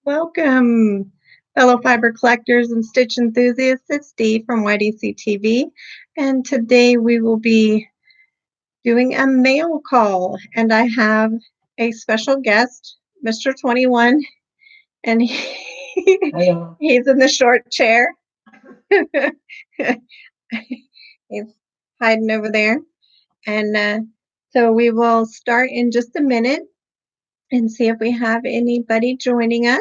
Welcome, fellow fiber collectors and stitch enthusiasts. It's Dee from YDC TV, and today we will be doing a mail call, and I have a special guest, Mr. 21, and he's in the short chair. He's hiding over there, and so we will start in just a minute and see if we have anybody joining us.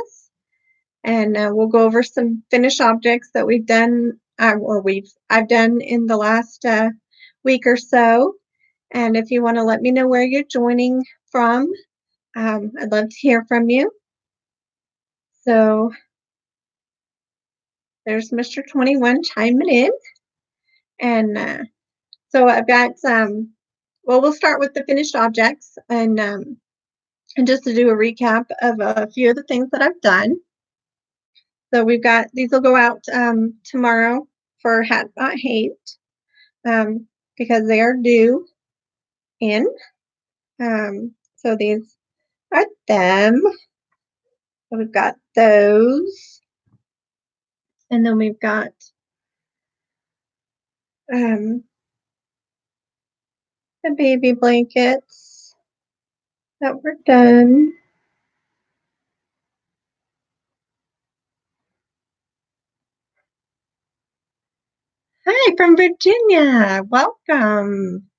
And we'll go over some finished objects that we've done, I've done in the last week or so. And if you want to let me know where you're joining from, I'd love to hear from you. So there's Mr. 21 chiming in. And so I've got well, we'll start with the finished objects and just to do a recap of a few of the things that I've done. So we've got, these will go out tomorrow for Hat Not Hate because they are due in. So these are them. So we've got those. And then we've got the baby blankets that were done. Hi from Virginia. Welcome.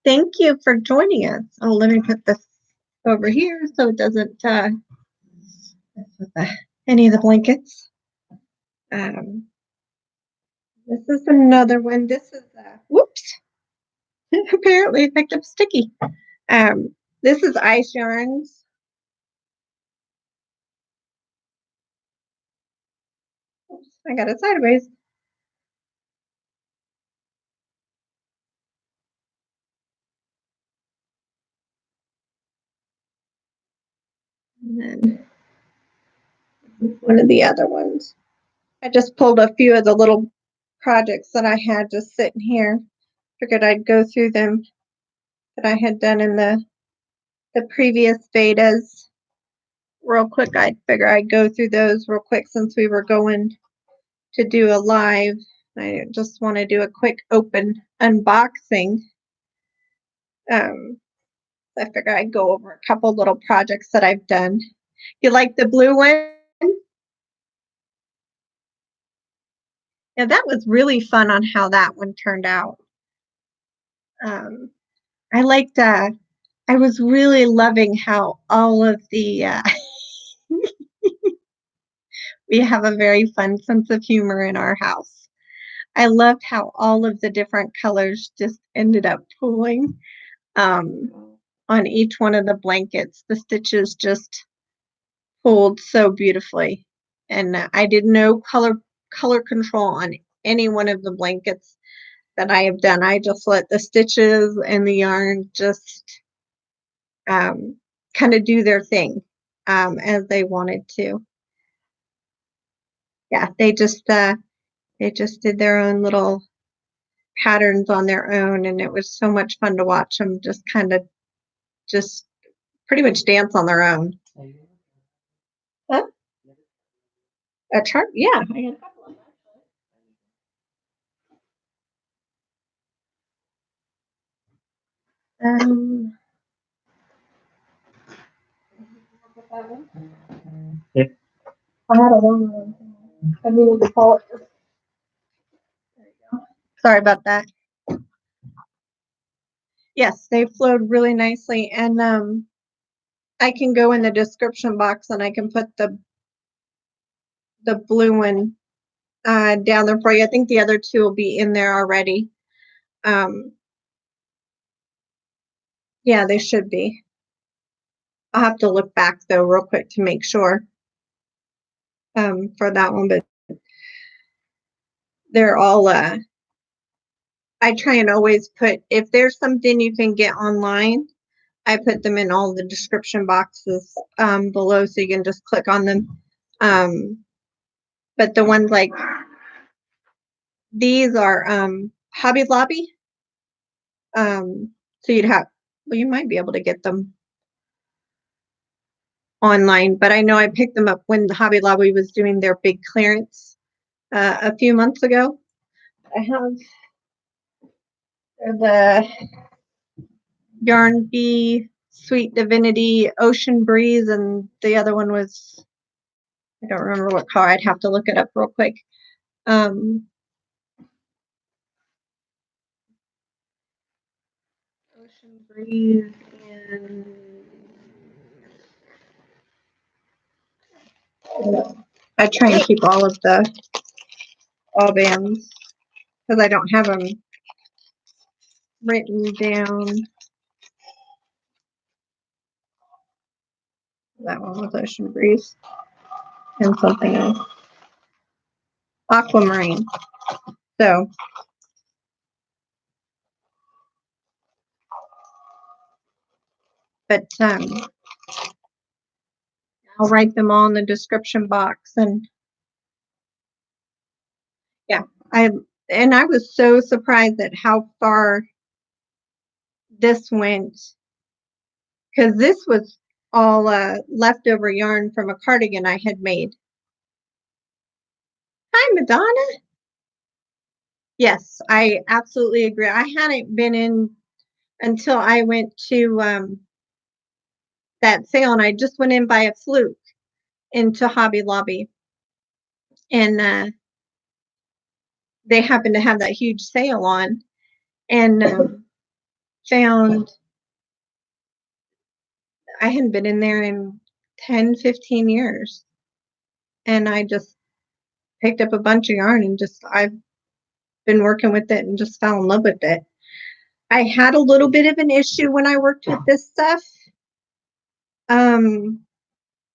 Thank you for joining us. Oh, let me put this over here so it doesn't mess with any of the blankets. This is another one. This is whoops. Apparently it picked up sticky. This is ice yarns. Oops, I got it sideways. And then one of the other ones. I just pulled a few of the little projects that I had just sitting here. Figured I'd go through them that I had done in the previous betas real quick. I figure I'd go through those real quick since we were going to do a live. I just want to do a quick open unboxing. I figure I'd go over a couple little projects that I've done. You like the blue one? Yeah, that was really fun on how that one turned out. I liked, I was really loving how all of the, we have a very fun sense of humor in our house. I loved how all of the different colors just ended up pooling on each one of the blankets. The stitches just pulled so beautifully. And I did no color control on any one of the blankets that I have done. I just let the stitches and the yarn just kind of do their thing as they wanted to. Yeah, they just did their own little patterns on their own, and it was so much fun to watch them just kind of just pretty much dance on their own. Huh? A chart? Yeah, I got a couple of them. Yeah. I had a long one. I needed to call it. There you go. Sorry about that. Yes, they flowed really nicely, and I can go in the description box and I can put the blue one down there for you. I think the other two will be in there already. Yeah, they should be. I'll have to look back though real quick to make sure for that one, but they're all I try and always put, if there's something you can get online, I put them in all the description boxes below so you can just click on them. But the ones like these are Hobby Lobby. So you'd have, well, you might be able to get them online, but I know I picked them up when the Hobby Lobby was doing their big clearance a few months ago. I have the Yarn Bee, Sweet Divinity, Ocean Breeze, and the other one was, I don't remember what color. I'd have to look it up real quick. Ocean Breeze and I try and keep all bands because I don't have them written down. That one was Ocean Breeze and something else. Aquamarine. So but I'll write them all in the description box. And yeah, I was so surprised at how far this went, because this was all leftover yarn from a cardigan I had made. Hi, Madonna. Yes, I absolutely agree. I hadn't been in until I went to that sale, and I just went in by a fluke into Hobby Lobby, and they happened to have that huge sale on, and found I hadn't been in there in 10, 15 years, and I just picked up a bunch of yarn and I've been working with it and just fell in love with it. I had a little bit of an issue when I worked with this stuff,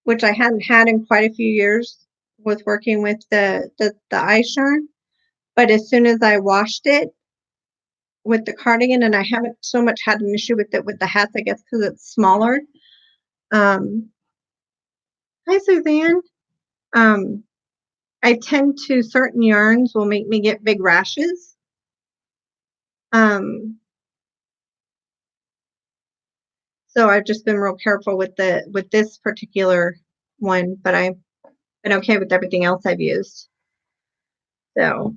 which I hadn't had in quite a few years with working with the ice yarn. But as soon as I washed it with the cardigan, and I haven't so much had an issue with it with the hats, I guess because it's smaller. Hi, Suzanne. I tend to, certain yarns will make me get big rashes. So I've just been real careful with this particular one, but I've been okay with everything else I've used. So,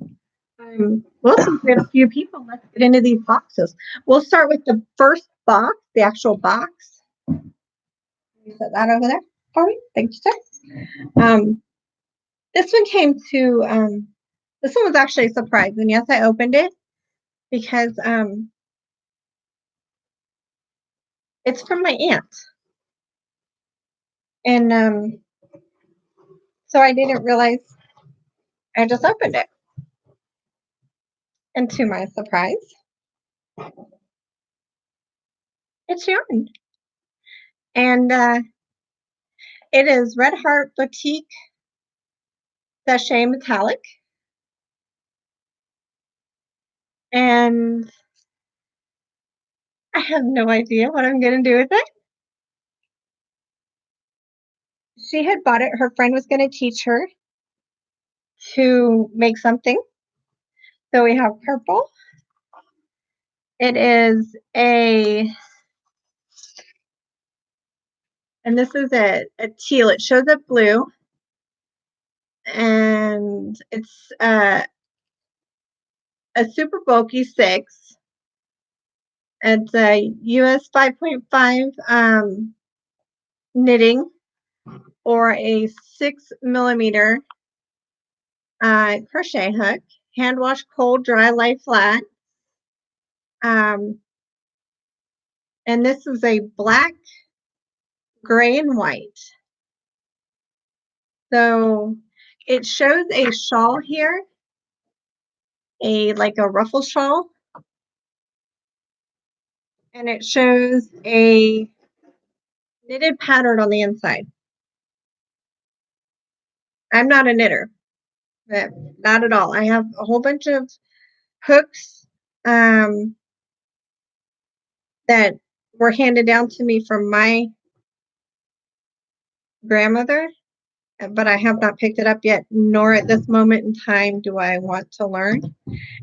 well, since we have a few people, let's get into these boxes. We'll start with the first box, the actual box. You set that over there for me. Thank you, sir. This one came to, this one was actually a surprise. And yes, I opened it because it's from my aunt. And so I didn't realize, I just opened it. And to my surprise, it's yarn. And it is Red Heart VidIq Sachet Metallic. And I have no idea what I'm going to do with it. She had bought it. Her friend was going to teach her to make something. So we have purple. It is and this is a teal. It shows up blue. And it's a super bulky 6. It's a US 5.5 knitting, or a 6mm crochet hook, hand wash, cold, dry, lie flat. And this is a black, gray, and white. So it shows a shawl here, like a ruffle shawl, and it shows a knitted pattern on the inside. I'm not a knitter, not at all. I have a whole bunch of hooks that were handed down to me from my grandmother, but I have not picked it up yet, nor at this moment in time do I want to learn.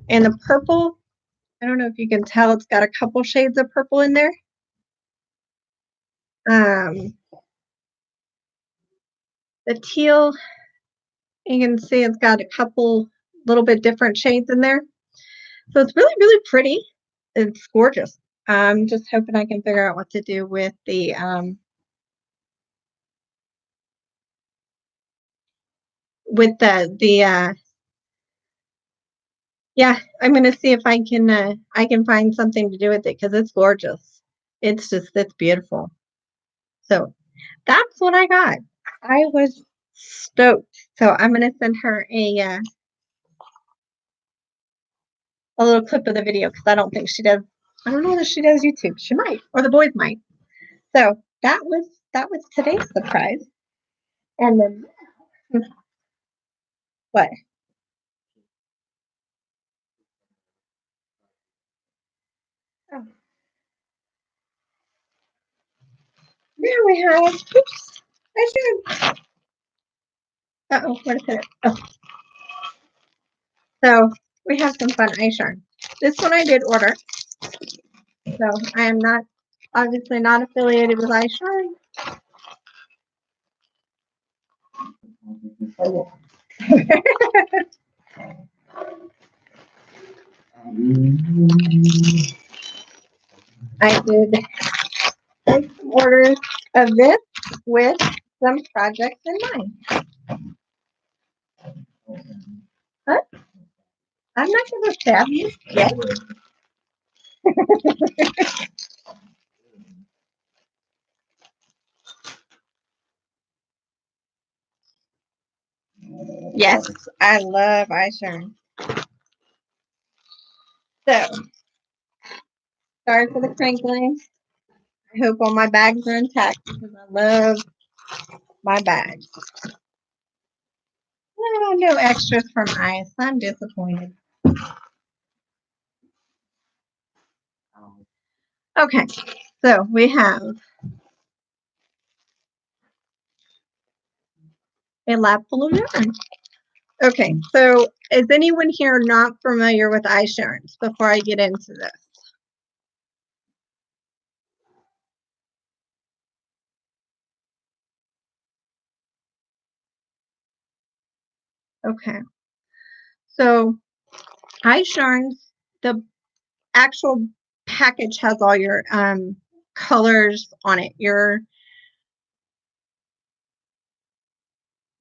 And the purple, I don't know if you can tell, it's got a couple shades of purple in there. The teal, you can see it's got a couple little bit different shades in there. So it's really, really pretty. It's gorgeous. I'm just hoping I can figure out what to do with the yeah, I'm gonna see if I can find something to do with it because it's gorgeous. It's beautiful. So that's what I got. I was stoked. So I'm gonna send her a little clip of the video because I don't think she does. I don't know if she does YouTube. She might, or the boys might. So that was today's surprise. And then what? Oh, now we have. Oops, I should. Uh-oh, what is it? Oh, so we have some fun ice yarn. This one I did order. So I am not obviously not affiliated with ice yarn. I did take some orders of this with some projects in mind. Huh? I'm not going to stab you yet. Yes, I love ice yarn. So, sorry for the crinkling. I hope all my bags are intact because I love my bags. Oh, no extras from ice. I'm disappointed. Okay, so we have a lap full of yarn. Okay, so is anyone here not familiar with ice yarns before I get into this? Okay, so ice yarns, the actual package has all your colors on it.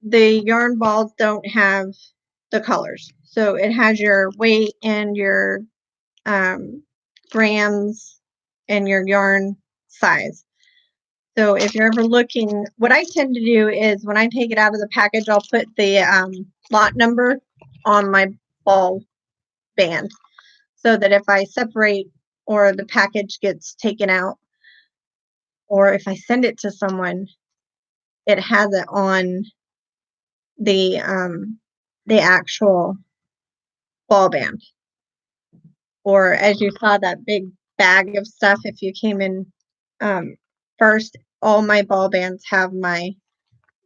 The yarn balls don't have the colors. So it has your weight and your grams and your yarn size. So if you're ever looking, what I tend to do is when I take it out of the package, I'll put the lot number on my ball band so that if I separate or the package gets taken out or if I send it to someone, it has it on the actual ball band. Or as you saw that big bag of stuff, if you came in first, all my ball bands have my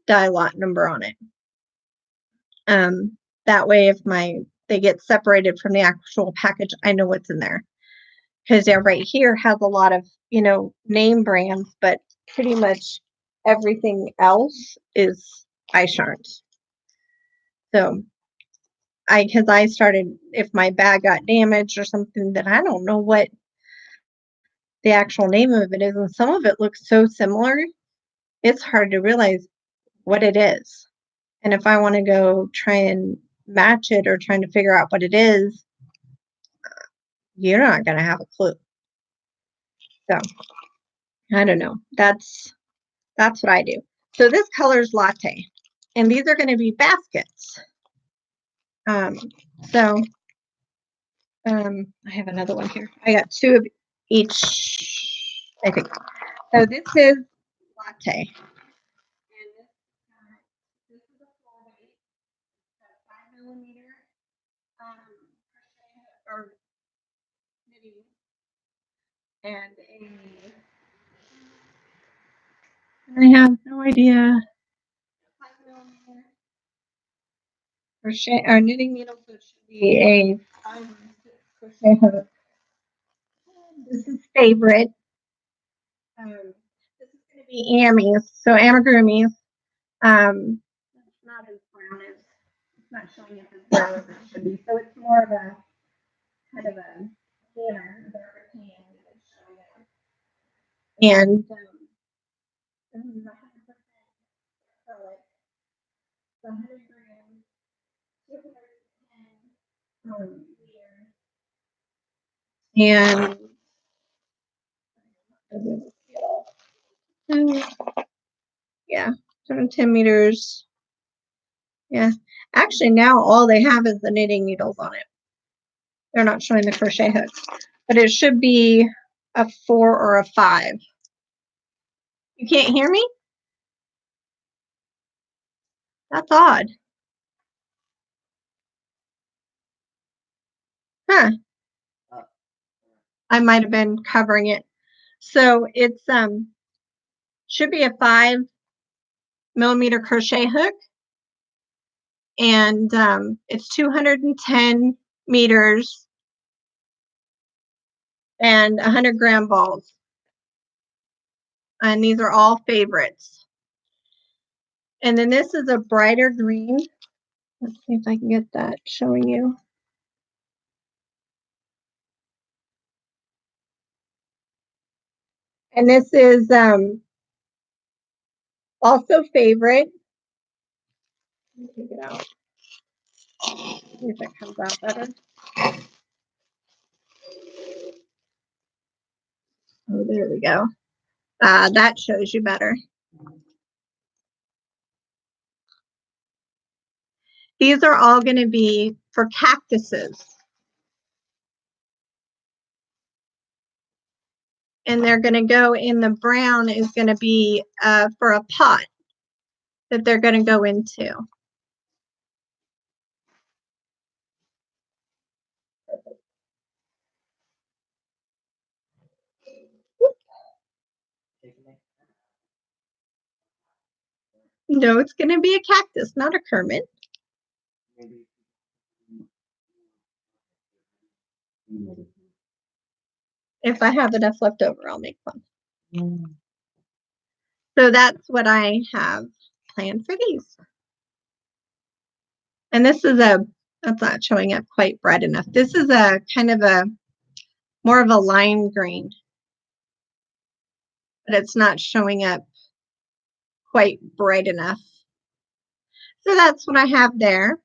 die lot number on it. That way if they get separated from the actual package, I know what's in there. Because right here has a lot of, name brands, but pretty much everything else is ice yarns. So because I started, if my bag got damaged or something, then I don't know what the actual name of it is. And some of it looks so similar, it's hard to realize what it is. And if I want to go try and match it or trying to figure out what it is, you're not going to have a clue. So I don't know. That's what I do. So this color is latte, and these are going to be baskets. So I have another one here. I got two of each, I think. So this is latte. And this is a 5mm or knitting, and I have no idea. 5mm crochet or knitting needle, so it should be a 5 crochet hook. This is favorite. This is going to be Amy's, so amigurumis. not showing up as well as it should be. So it's more of a kind of a banner that we're paying that is showing up. And this is 100% acrylic. 100 grams, 210 meters, and yeah, 210 meters. Yeah, actually now all they have is the knitting needles on it. They're not showing the crochet hooks, but it should be a 4 or a 5. You can't hear me? That's odd. Huh. I might have been covering it. So it's should be a 5mm crochet hook, and it's 210 meters and 100 gram balls. And these are all favorites. And then this is a brighter green. Let's see if I can get that showing you. And this is also favorite. Let me take it out. See if it comes out better. Oh, there we go. That shows you better. These are all going to be for cactuses. And they're going to go in the brown is going to be for a pot that they're going to go into. No, it's going to be a cactus, not a Kermit. If I have enough left over, I'll make one. So that's what I have planned for these. And this is that's not showing up quite bright enough. This is a kind of a more of a lime green, but it's not showing up quite bright enough. So that's what I have there.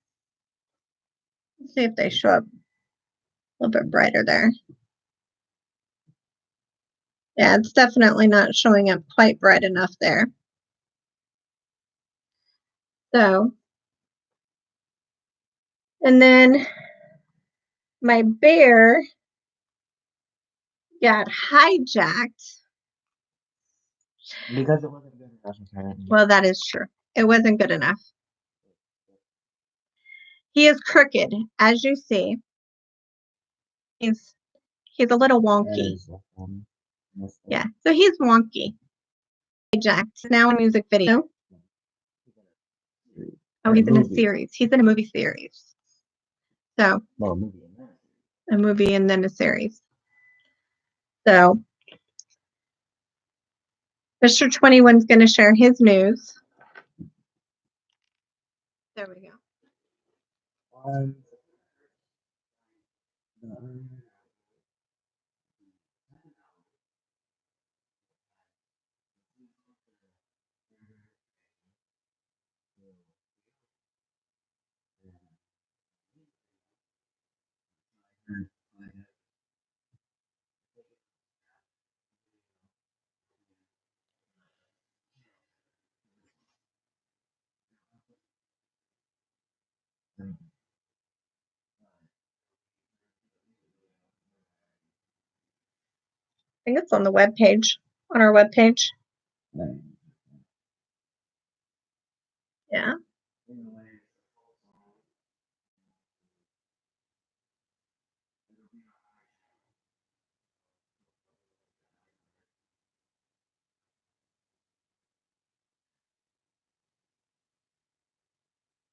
Let's see if they show up a little bit brighter there. Yeah, it's definitely not showing up quite bright enough there. So, and then my bear got hijacked. Because it wasn't good enough, apparently. Well, that is true. It wasn't good enough. He is crooked, as you see. He's a little wonky. Yeah, so he's wonky. Hijacked. Now in a music video. Oh, he's in a series. He's in a movie series. So, a movie and then a series. So, Mr. 21's going to share his news. There we go. I think it's on the web page, on our web page. Yeah.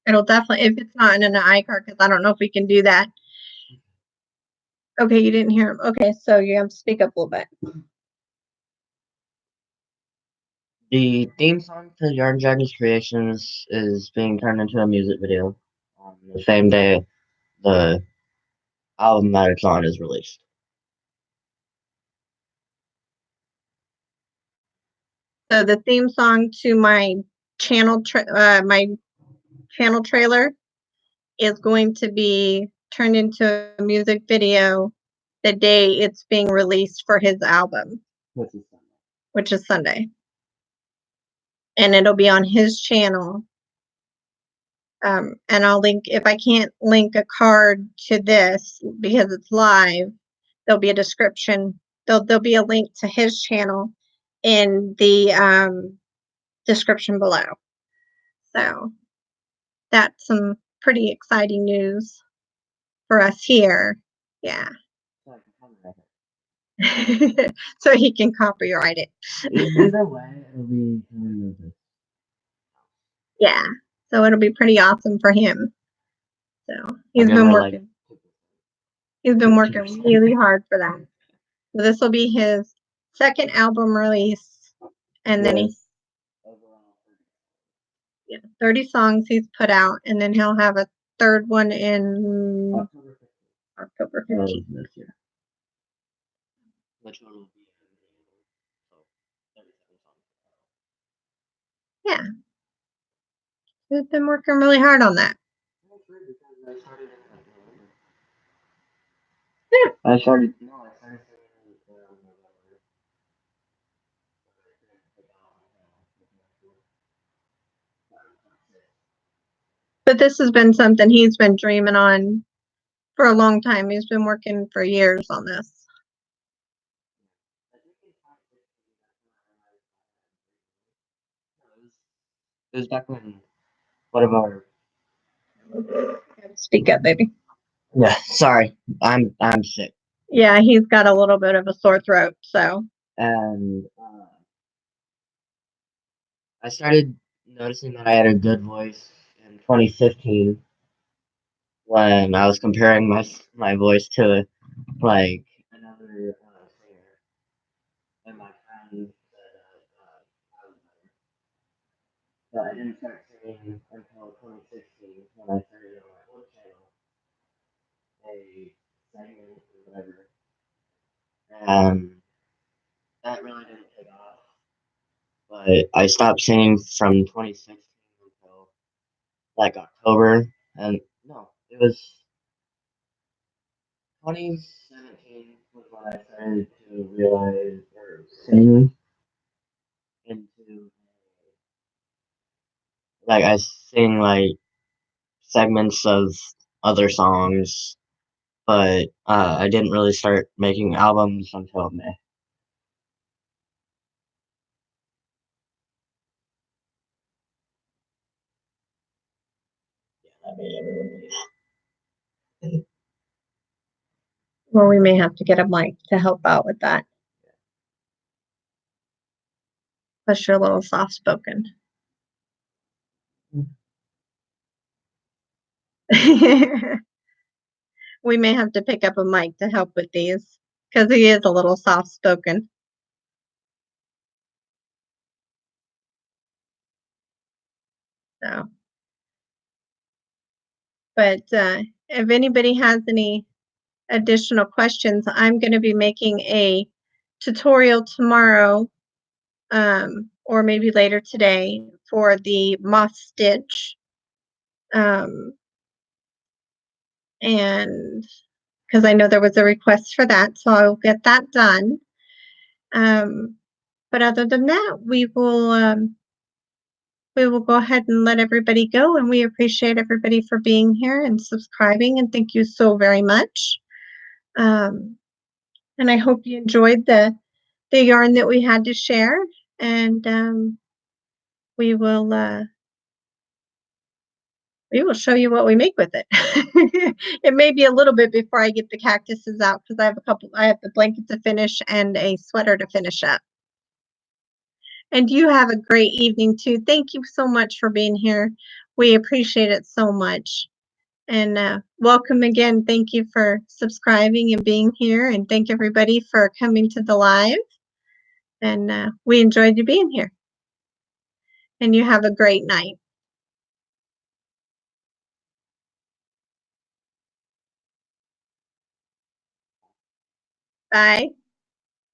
It'll definitely, if it's not in an iCard, because I don't know if we can do that. Okay, you didn't hear him. Okay, so you have to speak up a little bit. The theme song to Yarn Dragons Creations is being turned into a music video. the same day the album that it's on is released. So the theme song to my channel trailer is going to be turned into a music video the day it's being released for his album, which is Sunday. And it'll be on his channel. And I'll link, if I can't link a card to this because it's live, there'll be a description. There'll be a link to his channel in the description below. So that's some pretty exciting news for us here. Yeah. So he can copyright it. Either way, it'll be Yeah. So it'll be pretty awesome for him. So he's been working. He's been working really hard for that. So this will be his second album release, and then he's 30 songs he's put out, and then he'll have a third one in October 15th. Which one will be? Yeah. He's been working really hard on that. I started. But this has been something he's been dreaming on for a long time. He's been working for years on this. It was back when one of our. Speak up, baby. Yeah, sorry, I'm sick. Yeah, he's got a little bit of a sore throat, so. And I started noticing that I had a good voice in 2015 when I was comparing my voice to like another singer, and my friend said I was better. But I didn't start singing until 2016 when I started on my own channel, a segment or whatever, and that really didn't take off. But I stopped singing from 2016 until like October, and no, it was 2017 was when I started to realize or sing into like I sing like segments of other songs, but I didn't really start making albums until May. Yeah, that made everyone leave. Well, we may have to get a mic to help out with that. Plus, you're a little soft-spoken. We may have to pick up a mic to help with these because he is a little soft-spoken. So, but if anybody has any additional questions, I'm going to be making a tutorial tomorrow, or maybe later today, for the moth stitch. And because I know there was a request for that, so I'll get that done. But other than that, we will go ahead and let everybody go, and we appreciate everybody for being here and subscribing, and thank you so very much. And I hope you enjoyed the yarn that we had to share, and we will show you what we make with it. It may be a little bit before I get the cactuses out because I have the blanket to finish and a sweater to finish up. And you have a great evening too. Thank you so much for being here. We appreciate it so much. And welcome again. Thank you for subscribing and being here. And thank everybody for coming to the live. And we enjoyed you being here. And you have a great night. Bye.